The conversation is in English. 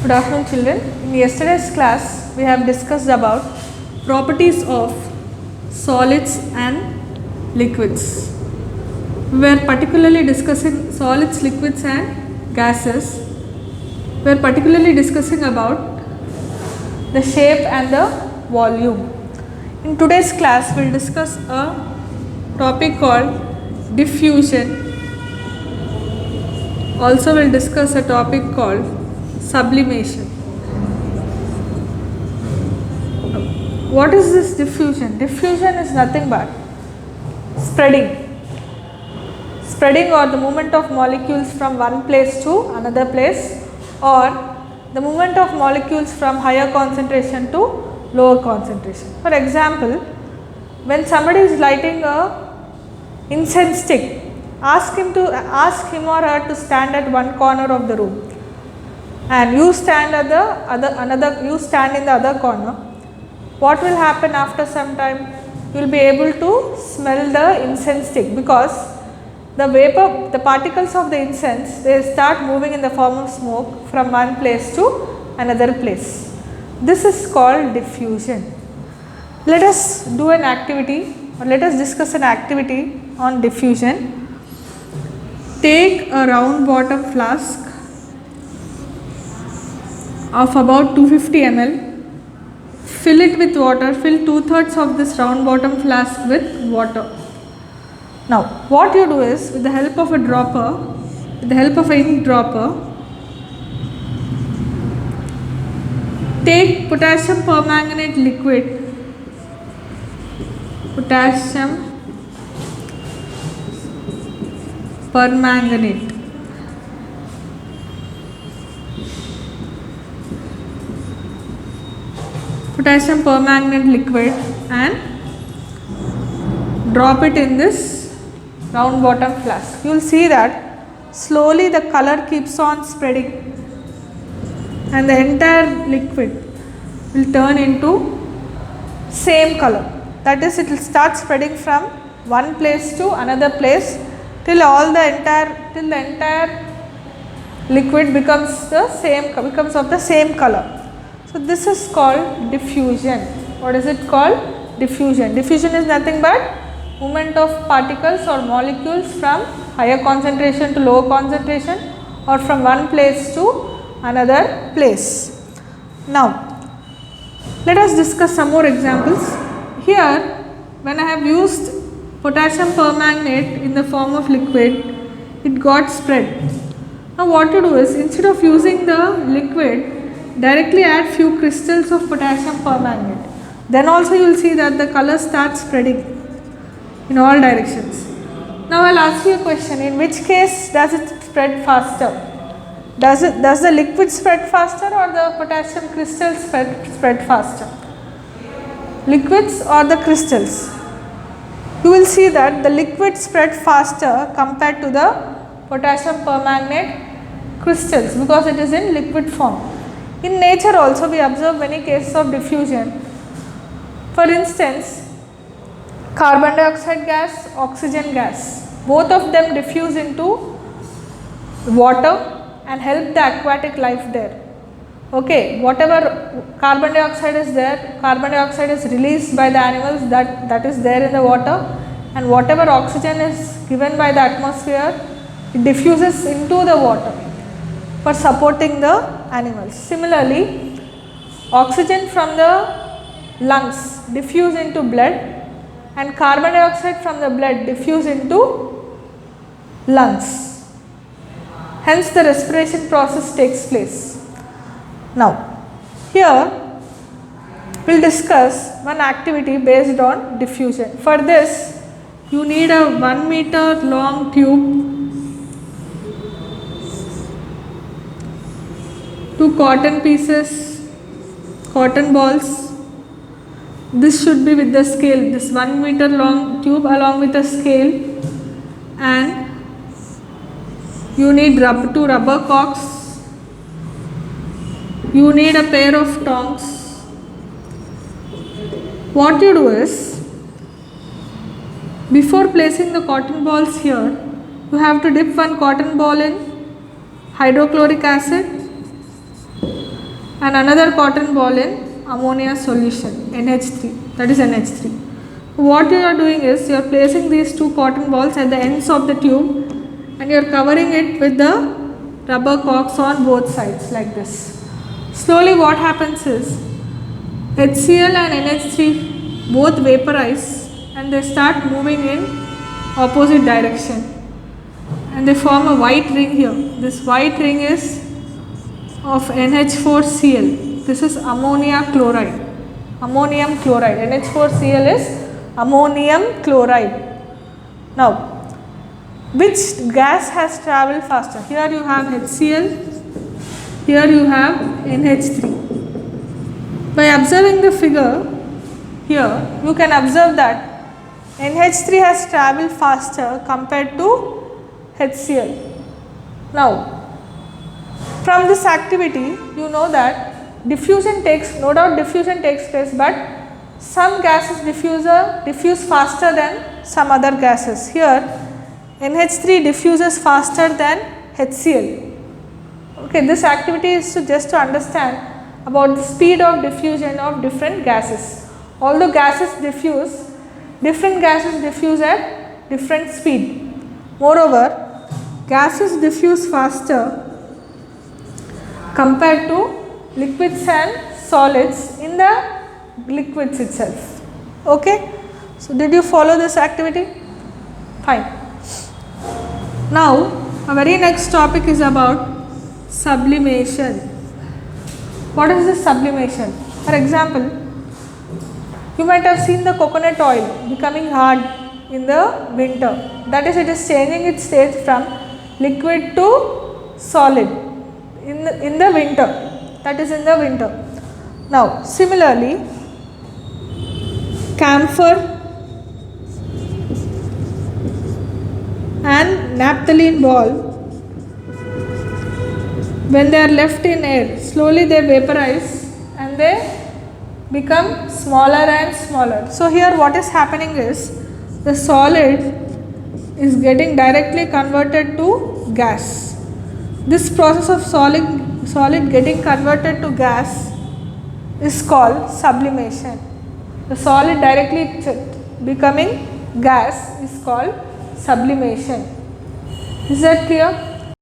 Good afternoon children. In yesterday's class we have discussed about properties of solids and liquids. We were particularly discussing solids, liquids and gases. We are particularly discussing about the shape and the volume. In today's class we will discuss a topic called diffusion. Also we will discuss a topic called sublimation. What is this diffusion? Diffusion is nothing but spreading or the movement of molecules from one place to another place, or the movement of molecules from higher concentration to lower concentration. For example, when somebody is lighting a incense stick, ask him or her to stand at one corner of the room, and you stand at you stand in the other corner. What will happen after some time? You will be able to smell the incense stick, because the particles of the incense, they start moving in the form of smoke from one place to another place. This is called diffusion. Let us do an activity, or let us discuss an activity on diffusion. Take a round bottom flask of about 250 ml, fill it with water, fill 2/3 of this round bottom flask with water. Now what you do is, with the help of a dropper, with the help of an ink dropper, take potassium permanganate liquid, potassium permanganate, potassium permanganate liquid, and drop it in this round bottom flask. You will see that slowly the color keeps on spreading and the entire liquid will turn into same color. That is, it will start spreading from one place to another place till the entire liquid becomes of the same color. So this is called diffusion. What is it called? Diffusion. Diffusion is nothing but movement of particles or molecules from higher concentration to lower concentration, or from one place to another place. Now let us discuss some more examples. Here, when I have used potassium permanganate in the form of liquid, it got spread. Now what to do is, instead of using the liquid, directly add few crystals of potassium permanganate. Then also you will see that the color starts spreading in all directions. Now I will ask you a question: in which case does it spread faster? Does the liquid spread faster, or the potassium crystals spread faster? Liquids or the crystals? You will see that the liquid spread faster compared to the potassium permanganate crystals, because it is in liquid form. In nature also we observe many cases of diffusion. For instance, carbon dioxide gas, oxygen gas, both of them diffuse into water and help the aquatic life there. Okay, whatever carbon dioxide is there, carbon dioxide is released by the animals that is there in the water, and whatever oxygen is given by the atmosphere, it diffuses into the water for supporting the animals. Similarly, oxygen from the lungs diffuse into blood, and carbon dioxide from the blood diffuse into lungs. Hence the respiration process takes place. Now here we will discuss one activity based on diffusion. For this you need a 1 meter long tube, 2 cotton pieces, cotton balls. This should be with the scale, this 1 meter long tube along with a scale, and you need 2 rubber cocks, you need a pair of tongs. What you do is, before placing the cotton balls here, you have to dip one cotton ball in hydrochloric acid and another cotton ball in ammonia solution NH3, that is NH3. What you are doing is you are placing these two cotton balls at the ends of the tube and you are covering it with the rubber corks on both sides like this. Slowly what happens is HCl and NH3 both vaporize and they start moving in opposite direction and they form a white ring here. This white ring is of NH4Cl. This is ammonium chloride. Ammonium chloride. NH4Cl is ammonium chloride. Now, which gas has travelled faster? Here you have HCl, here you have NH3. By observing the figure here, you can observe that NH3 has travelled faster compared to HCl. Now, from this activity, you know that diffusion takes, no doubt diffusion takes place, but some gases diffuse faster than some other gases. Here, NH3 diffuses faster than HCl. Okay, this activity is just to understand about the speed of diffusion of different gases. Although gases diffuse, different gases diffuse at different speed. Moreover, gases diffuse faster compared to liquids and solids in the liquids itself. Okay. So, did you follow this activity? Fine. Now, our very next topic is about sublimation. What is this sublimation? For example, you might have seen the coconut oil becoming hard in the winter. That is, it is changing its state from liquid to solid in the winter. That is in the winter. Now, similarly, camphor and naphthalene ball, when they are left in air, slowly they vaporize and they become smaller and smaller. So, here what is happening is the solid is getting directly converted to gas. This process of solid getting converted to gas is called sublimation. The solid directly becoming gas is called sublimation. Is that clear?